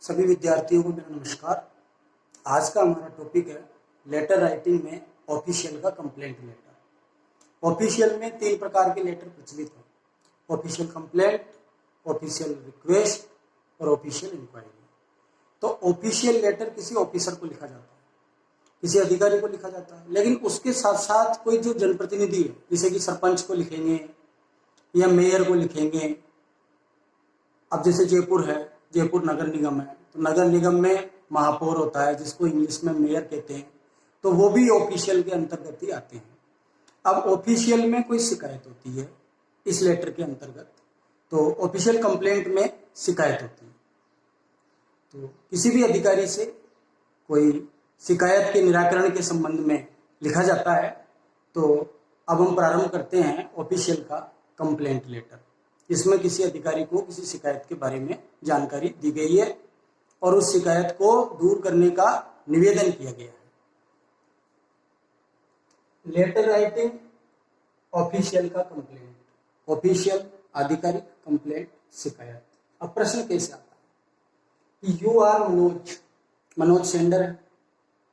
सभी विद्यार्थियों को मेरा नमस्कार। आज का हमारा टॉपिक है लेटर राइटिंग में ऑफिशियल का कंप्लेंट लेटर। ऑफिशियल में 3 प्रकार के लेटर प्रचलित हैं: ऑफिशियल कंप्लेंट, ऑफिशियल रिक्वेस्ट और ऑफिशियल इंक्वायरी। तो ऑफिशियल लेटर किसी ऑफिसर को लिखा जाता है, किसी अधिकारी को लिखा जाता है, लेकिन उसके साथ साथ कोई जो जनप्रतिनिधि है, जैसे कि सरपंच को लिखेंगे या मेयर को लिखेंगे। अब जैसे जयपुर है, जयपुर नगर निगम है, तो नगर निगम में महापौर होता है जिसको इंग्लिश में मेयर कहते हैं, तो वो भी ऑफिशियल के अंतर्गत ही आते हैं। अब ऑफिशियल में कोई शिकायत होती है इस लेटर के अंतर्गत, तो ऑफिशियल कंप्लेंट में शिकायत होती है। तो किसी भी अधिकारी से कोई शिकायत के निराकरण के संबंध में लिखा जाता है। तो अब हम प्रारंभ करते हैं ऑफिशियल का कंप्लेंट लेटर, जिसमें किसी अधिकारी को किसी शिकायत के बारे में जानकारी दी गई है और उस शिकायत को दूर करने का निवेदन किया गया है। लेटर राइटिंग ऑफिशियल का कंप्लेंट, ऑफिशियल आधिकारिक कंप्लेंट शिकायत। अब प्रश्न कैसे आता है कि you are Manoj, Manoj sender है,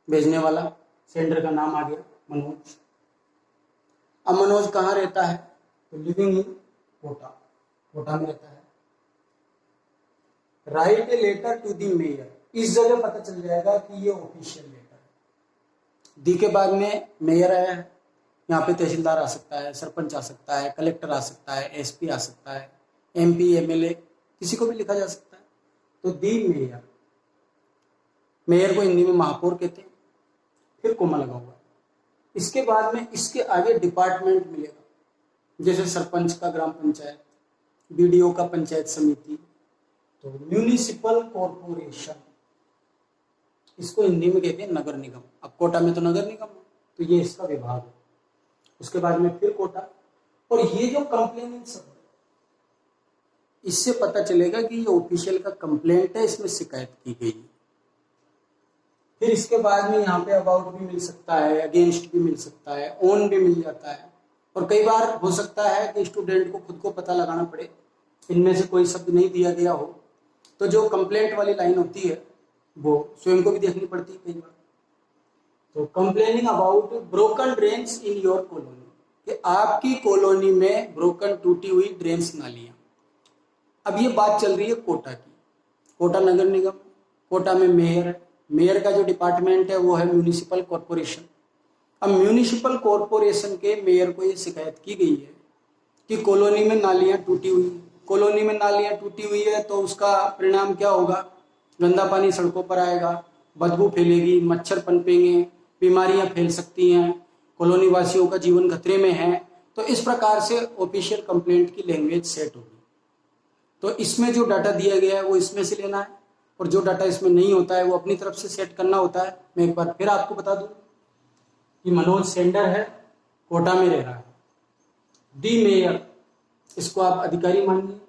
भेजने वाला, सेंडर का नाम आ गया मनोज। अब मनोज कहाँ रहता है? तो लिविंग इन कोटा, कोटा में रहता है। Write a letter to the mayor, इस जगह पता चल जाएगा कि ये ऑफिशियल लेटर है। दी के बाद में मेयर आया है, यहाँ पे तहसीलदार आ सकता है, सरपंच आ सकता है, कलेक्टर आ सकता है, एसपी आ सकता है, एमपी, एमएलए, किसी को भी लिखा जा सकता है। तो दी मेयर, मेयर को हिंदी में महापौर कहते हैं, फिर कोमा लगा हुआ है। इसके बाद में इसके आगे डिपार्टमेंट मिलेगा, जैसे सरपंच का ग्राम पंचायत, बीडीओ का पंचायत समिति, तो म्यूनिसिपल कॉर्पोरेशन, इसको हिंदी में कहते हैं नगर निगम। अब कोटा में तो नगर निगम है, तो ये इसका विभाग है। उसके बाद में फिर कोटा, और ये जो कंप्लेनिंग शब्द है, इससे पता चलेगा कि ये ऑफिशियल का कंप्लेंट है, इसमें शिकायत की गई। फिर इसके बाद में यहाँ पे अबाउट भी मिल सकता है, अगेंस्ट भी मिल सकता है, ऑन भी मिल जाता है, और कई बार हो सकता है कि स्टूडेंट को खुद को पता लगाना पड़े, इनमें से कोई शब्द नहीं दिया गया हो, तो जो कंप्लेंट वाली लाइन होती है वो स्वयं को भी देखनी पड़ती है कई बार। तो complaining about broken drains in your colony, कि आपकी कॉलोनी में ब्रोकन, टूटी हुई ड्रेन्स नालियां। अब ये बात चल रही है कोटा की, कोटा नगर निगम, कोटा में मेयर है, मेयर का जो डिपार्टमेंट है वो है म्यूनिसिपल कॉर्पोरेशन। अब म्यूनिसिपल कॉर्पोरेशन के मेयर को ये शिकायत की गई है कि कॉलोनी में नालियां टूटी हुई है। कॉलोनी में नालियां टूटी हुई है तो उसका परिणाम क्या होगा? गंदा पानी सड़कों पर आएगा, बदबू फैलेगी, मच्छर पनपेंगे, बीमारियां फैल सकती हैं, कॉलोनी वासियों का जीवन खतरे में है। तो इस प्रकार से ऑफिशियल कंप्लेंट की लैंग्वेज सेट होगी। तो इसमें जो डाटा दिया गया है वो इसमें से लेना है, और जो डाटा इसमें नहीं होता है वो अपनी तरफ से सेट करना होता है। मैं एक बार फिर आपको बता दूं कि मनोज सेंडर है, कोटा में रह रहा है। दी मेयर, इसको आप अधिकारी मानिए,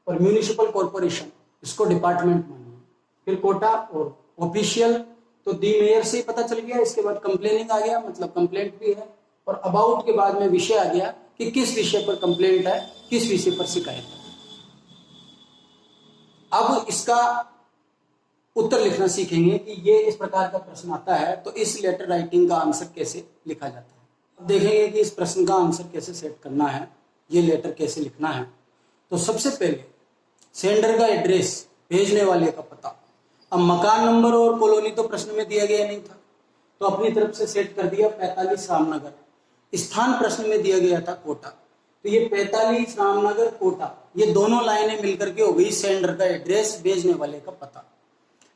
और म्यूनिसिपल कॉर्पोरेशन, इसको डिपार्टमेंट मानिए। फिर कोटा और ऑफिशियल, तो दी मेयर से ही पता चल गया। इसके बाद कंप्लेनिंग आ गया, मतलब कंप्लेंट भी है, और अबाउट के बाद में विषय आ गया कि किस विषय पर कंप्लेंट है, किस विषय पर शिकायत है। अब इसका उत्तर लिखना सीखेंगे कि ये इस प्रकार का प्रश्न आता है तो इस लेटर राइटिंग का आंसर कैसे लिखा जाता है। अब देखेंगे कि इस प्रश्न का आंसर कैसे सेट करना है, ये लेटर कैसे लिखना है। तो सबसे पहले सेंडर का एड्रेस, भेजने वाले का पता। अब मकान नंबर और कॉलोनी तो प्रश्न में दिया गया नहीं था, तो अपनी तरफ से सेट कर दिया 45 रामनगर। स्थान प्रश्न में दिया गया था कोटा, तो ये 45 रामनगर कोटा, ये दोनों लाइनें मिलकर के हो गई सेंडर का एड्रेस, भेजने वाले का पता।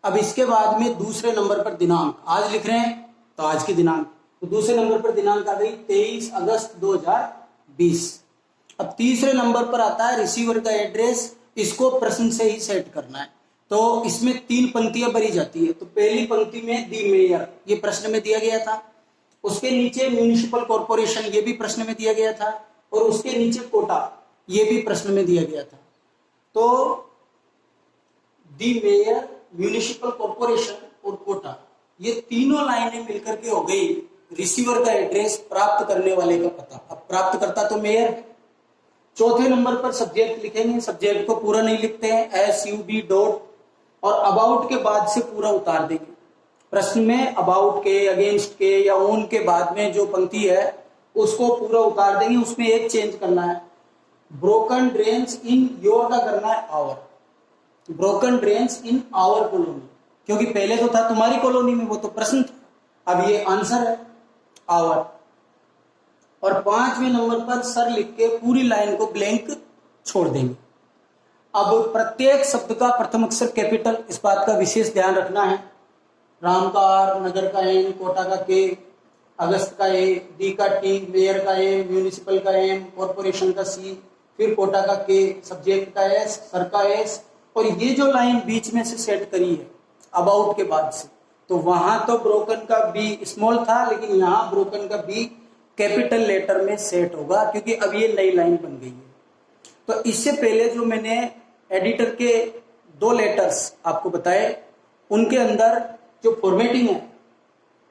अब इसके बाद में दूसरे नंबर पर दिनांक, आज लिख रहे हैं तो आज की दिनांक, तो दूसरे नंबर पर दिनांक आ गई 23 अगस्त 2020। अब तीसरे नंबर पर आता है रिसीवर का एड्रेस, इसको प्रश्न से ही सेट करना है। तो इसमें 3 पंक्तियां भरी जाती है। तो पहली पंक्ति में दी मेयर, ये प्रश्न में दिया गया था। उसके नीचे म्यूनिसिपल कॉर्पोरेशन, ये भी प्रश्न में दिया गया था। और उसके नीचे कोटा, ये भी प्रश्न में दिया गया था। तो दी मेयर, म्यूनिसिपल कॉर्पोरेशन और कोटा, ये तीनों लाइनें मिलकर के हो गई रिसीवर का एड्रेस, प्राप्त करने वाले का पता। अब प्राप्त करता तो मेयर है। चौथे नंबर पर सब्जेक्ट लिखेंगे, सब्जेक्ट को पूरा नहीं लिखते हैं, SUB और अबाउट के बाद से पूरा उतार देंगे। प्रश्न में अबाउट के, अगेंस्ट के या ऑन के बाद में जो पंक्ति है उसको पूरा उतार देंगे। उसमें एक चेंज करना है, ब्रोकन ड्रेन्स इन योर का करना है our, broken drains in our colony, क्योंकि पहले तो था तुम्हारी कॉलोनी में, वो तो प्रश्न था, अब ये आंसर है आवर। और 5वें नंबर पर सर लिख के पूरी लाइन को ब्लैंक छोड़ देंगे। अब प्रत्येक शब्द का प्रथम अक्षर कैपिटल, इस बात का विशेष ध्यान रखना है। राम का आर, नगर का एन, कोटा का के, अगस्त का ए, डी का टी, मेयर का ए, म्यूनिसिपल का एम, कॉर्पोरेशन का सी, फिर कोटा का के, सब्जेक्ट का एस, सर का एस, और ये जो लाइन बीच में से सेट करी है अबाउट के बाद से, तो वहां तो ब्रोकन का बी स्मॉल था, लेकिन यहाँ ब्रोकन का बी कैपिटल लेटर में सेट होगा, क्योंकि अब ये नई लाइन बन गई है। तो इससे पहले जो मैंने एडिटर के 2 लेटर्स आपको बताए, उनके अंदर जो फॉर्मेटिंग है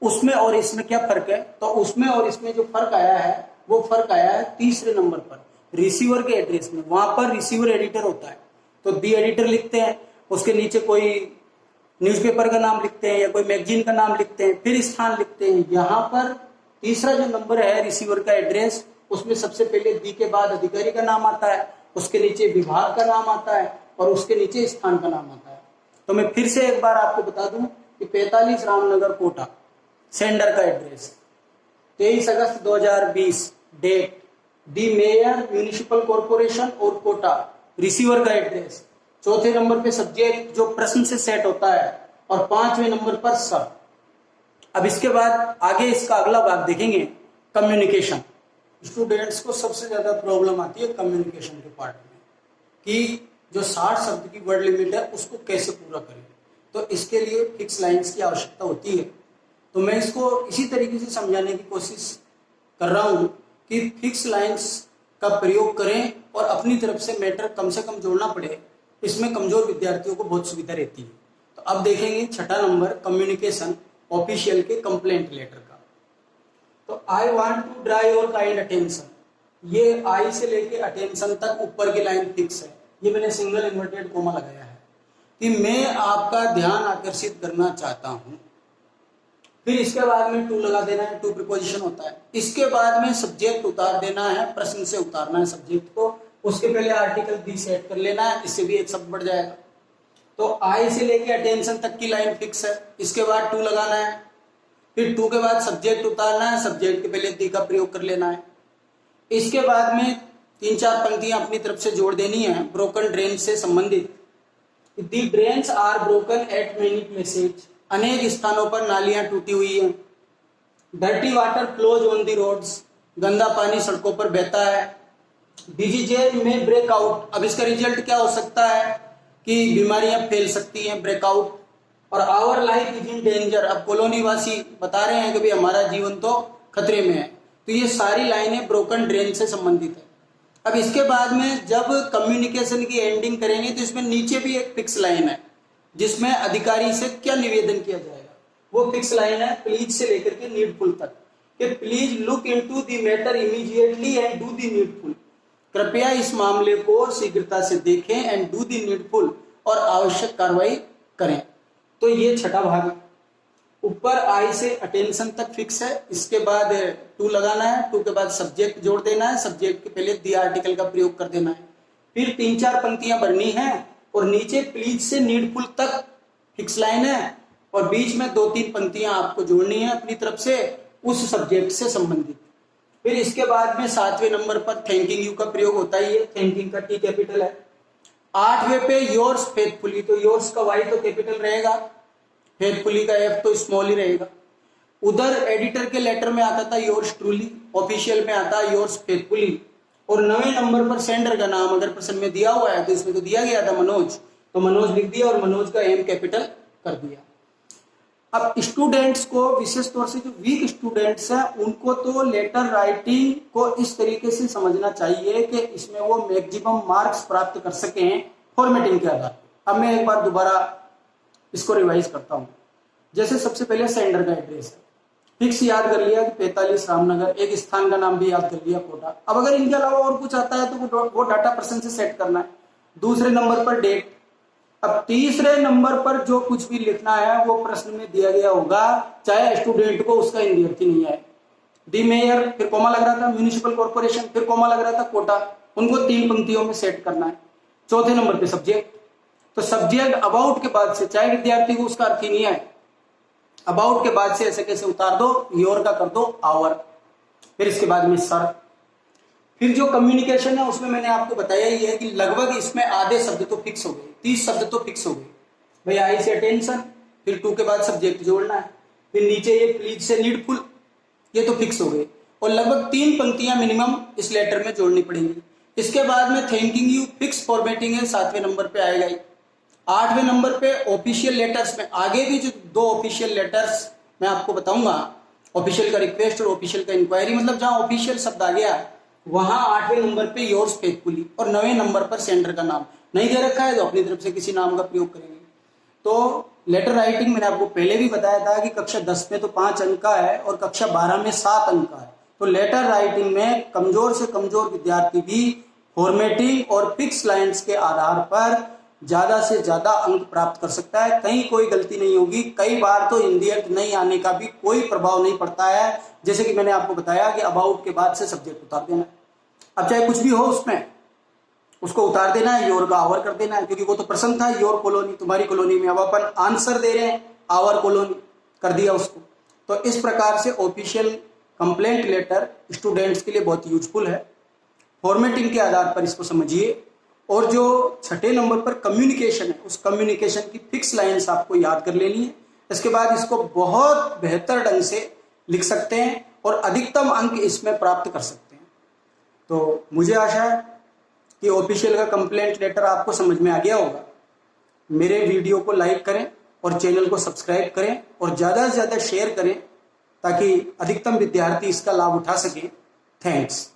उसमें और इसमें क्या फर्क है, तो उसमें और इसमें जो फर्क आया है वो फर्क आया है 3रे नंबर पर, रिसीवर के एड्रेस में। वहां पर रिसीवर एडिटर होता है, तो दी एडिटर लिखते हैं, उसके नीचे कोई न्यूज़पेपर का नाम लिखते हैं या कोई मैगजीन का नाम लिखते हैं, फिर स्थान लिखते हैं। यहाँ पर तीसरा जो नंबर है रिसीवर का एड्रेस, उसमें सबसे पहले दी के बाद अधिकारी का नाम आता है, उसके नीचे विभाग का नाम आता है और उसके नीचे स्थान का नाम आता है। तो मैं फिर से एक बार आपको बता दूं कि 45 रामनगर कोटा सेंडर का एड्रेस, 23 अगस्त 2020 डेट, दी मेयर म्यूनिसिपल कॉर्पोरेशन और कोटा रिसीवर का एड्रेस, 4थे नंबर पे सब्जेक्ट जो प्रश्न से सेट होता है, और 5वें नंबर पर सर। अब इसके बाद आगे इसका अगला भाग देखेंगे, कम्युनिकेशन। स्टूडेंट्स को सबसे ज्यादा प्रॉब्लम आती है कम्युनिकेशन के पार्ट में, कि जो 60 शब्द की वर्ड लिमिट है उसको कैसे पूरा करें। तो इसके लिए फिक्स लाइंस की आवश्यकता होती है। तो मैं इसको इसी तरीके से समझाने की कोशिश कर रहा हूं कि फिक्स लाइंस का प्रयोग करें और अपनी तरफ से मैटर कम से कम जोड़ना पड़े, इसमें कमजोर विद्यार्थियों को बहुत सुविधा रहती है। तो अब देखेंगे 6ठा नंबर, कम्युनिकेशन ऑफिशियल के कंप्लेंट लेटर का। तो I want to draw your kind attention, ये आई से लेके अटेंशन तक ऊपर की लाइन फिक्स है, ये मैंने सिंगल इन्वर्टेड कोमा लगाया है कि मैं आपका ध्यान आकर्षित करना चाहता हूं। फिर इसके बाद में टू लगा देना है, टू प्रीपोजिशन होता है। इसके बाद में सब्जेक्ट उतार देना है, प्रश्न से उतारना है सब्जेक्ट को, उसके पहले आर्टिकल दी सेट कर लेना है, इससे भी एक शब्द बढ़ जाएगा। तो आई से लेके अटेंशन तक की लाइन फिक्स है, इसके बाद टू लगाना है, फिर टू के बाद सब्जेक्ट उतारना है, सब्जेक्ट के पहले दी का प्रयोग कर लेना है। इसके बाद में 3-4 पंक्तियां अपनी तरफ से जोड़ देनी है ब्रोकन ड्रेन से संबंधित। The drains are broken at many places, अनेक स्थानों पर नालियां टूटी हुई हैं। Dirty water flows on the roads, गंदा पानी सड़कों पर बहता है। डिजीजेज में ब्रेकआउट, अब इसका रिजल्ट क्या हो सकता है कि बीमारियां फैल सकती हैं, ब्रेकआउट। और our life is in danger, अब कॉलोनी वासी बता रहे हैं कि भाई हमारा जीवन तो खतरे में है। तो ये सारी लाइनें ब्रोकन ड्रेन से संबंधित है। अब इसके बाद में जब कम्युनिकेशन की एंडिंग करेंगे तो इसमें नीचे भी एक फिक्स लाइन है जिसमें अधिकारी से क्या निवेदन किया जाएगा। वो फिक्स लाइन है प्लीज से लेकर के नीडफुल तक, कि please look into the matter immediately and do the needful, कृपया इस मामले को शीघ्रता से देखें एंड डू द नीडफुल, और आवश्यक कार्रवाई करें। तो ये 6ठा भाग है। ऊपर आई से अटेंशन तक फिक्स है, इसके बाद टू लगाना है, टू के बाद सब्जेक्ट जोड़ देना है, सब्जेक्ट के पहले दी आर्टिकल का प्रयोग कर देना है, फिर 3-4 पंक्तियां भरनी है, और नीचे प्लीज से नीडफुल तक फिक्स लाइन है, और बीच में 2-3 पंक्तियां आपको जोड़नी है अपनी तरफ से उस सब्जेक्ट से संबंधित। फिर इसके बाद में 7वें नंबर पर थैंकिंग यू का प्रयोग होता ही है, थैंकिंग का टी कैपिटल है। 8वें पे योर्स फेथफुली, तो योर्स का वाई तो कैपिटल रहेगा, फेथफुली का एफ तो स्मॉल ही रहेगा। उधर एडिटर के लेटर में आता था योर्स ट्रूली, ऑफिशियल में आता है योर्स फेथफुली। और 9वें नंबर पर सेंडर का नाम अगर प्रश्न में दिया हुआ है तो इसमें तो दिया गया था मनोज, तो मनोज लिख दिया और मनोज का एम कैपिटल कर दिया। अब स्टूडेंट्स को, विशेष तौर से जो वीक स्टूडेंट्स हैं, उनको तो लेटर राइटिंग को इस तरीके से समझना चाहिए कि इसमें वो मैक्सिमम मार्क्स प्राप्त कर सकें फॉर्मेटिंग के आधार पर। अब मैं एक बार दोबारा इसको रिवाइज करता हूं। जैसे सबसे पहले सेंडर का एड्रेस है, फिक्स याद कर लिया कि 45 रामनगर, एक स्थान का नाम भी याद कर लिया कोटा। अब अगर इनके अलावा और कुछ आता है तो वो डाटा पर्सन से सेट करना है। दूसरे नंबर पर डेट, अब तीसरे नंबर पर जो कुछ भी लिखना है वो प्रश्न में दिया गया होगा, चाहे स्टूडेंट को उसका हिंदी नहीं आए। दी मेयर, फिर कोमा लग रहा था, म्यूनिसिपल कॉर्पोरेशन, फिर कोमा लग रहा था, कोटा, उनको 3 पंक्तियों में सेट करना है। चौथे नंबर पे सब्जेक्ट, तो सब्जेक्ट अबाउट के बाद से, चाहे विद्यार्थी को उसका अर्थ ही नहीं आए, अबाउट के बाद से ऐसे कैसे उतार दो, योर का कर दो आवर, फिर इसके बाद में सर। फिर जो कम्युनिकेशन है उसमें मैंने आपको बताया ही है कि लगभग इसमें आधे शब्द तो फिक्स हो गए, 30 शब्द तो फिक्स हो गए भाई। आई से अटेंशन, फिर टू के बाद सब्जेक्ट जोड़ना है, फिर नीचे ये प्लीज से नीडफुल, ये तो फिक्स हो गए। और लगभग 3 पंक्तियां मिनिमम इस लेटर में जोड़नी पड़ेंगी। इसके बाद में थैंकिंग यू, फिक्स फॉर्मेटिंग है, 7वें नंबर पे आएगा ही। 8वें नंबर पे ऑफिशियल लेटर्स में आगे भी जो 2 ऑफिशियल लेटर्स मैं आपको बताऊंगा, ऑफिशियल का रिक्वेस्ट और ऑफिशियल का इंक्वायरी, मतलब जहां ऑफिशियल शब्द आ गया वहां 8वें नंबर पे योर्स फेथफुली, और 9वें नंबर पर सेंडर का नाम नहीं दे रखा है तो अपनी तरफ से किसी नाम का प्रयोग करेंगे। तो लेटर राइटिंग मैंने आपको पहले भी बताया था कि कक्षा 10 में तो 5 अंक का है और कक्षा 12 में 7 अंक का है। तो लेटर राइटिंग में कमजोर से कमजोर विद्यार्थी भी फॉर्मेटिंग और फिक्स लाइंस के आधार पर ज्यादा से ज्यादा अंक प्राप्त कर सकता है, कहीं कोई गलती नहीं होगी। कई बार तो हिंदी अर्थ नहीं आने का भी कोई प्रभाव नहीं पड़ता है, जैसे कि मैंने आपको बताया कि अबाउट के बाद से सब्जेक्ट उतार देना। अब चाहे कुछ भी हो उसमें, उसको उतार देना है, योर का आवर कर देना है, क्योंकि वो तो प्रश्न था योर कॉलोनी, तुम्हारी कॉलोनी में। अब अपन आंसर दे रहे हैं, आवर कॉलोनी कर दिया उसको। तो इस प्रकार से ऑफिशियल कंप्लेंट लेटर स्टूडेंट्स के लिए बहुत यूजफुल है। फॉर्मेटिंग के आधार पर इसको समझिए। और जो 6ठे नंबर पर कम्युनिकेशन है, उस कम्युनिकेशन की फिक्स लाइन्स आपको याद कर लेनी है। इसके बाद इसको बहुत बेहतर ढंग से लिख सकते हैं और अधिकतम अंक इसमें प्राप्त कर सकते हैं। तो मुझे आशा है कि ऑफिशियल का कंप्लेंट लेटर आपको समझ में आ गया होगा। मेरे वीडियो को लाइक करें और चैनल को सब्सक्राइब करें और ज़्यादा से ज़्यादा शेयर करें ताकि अधिकतम विद्यार्थी इसका लाभ उठा सकें। थैंक्स।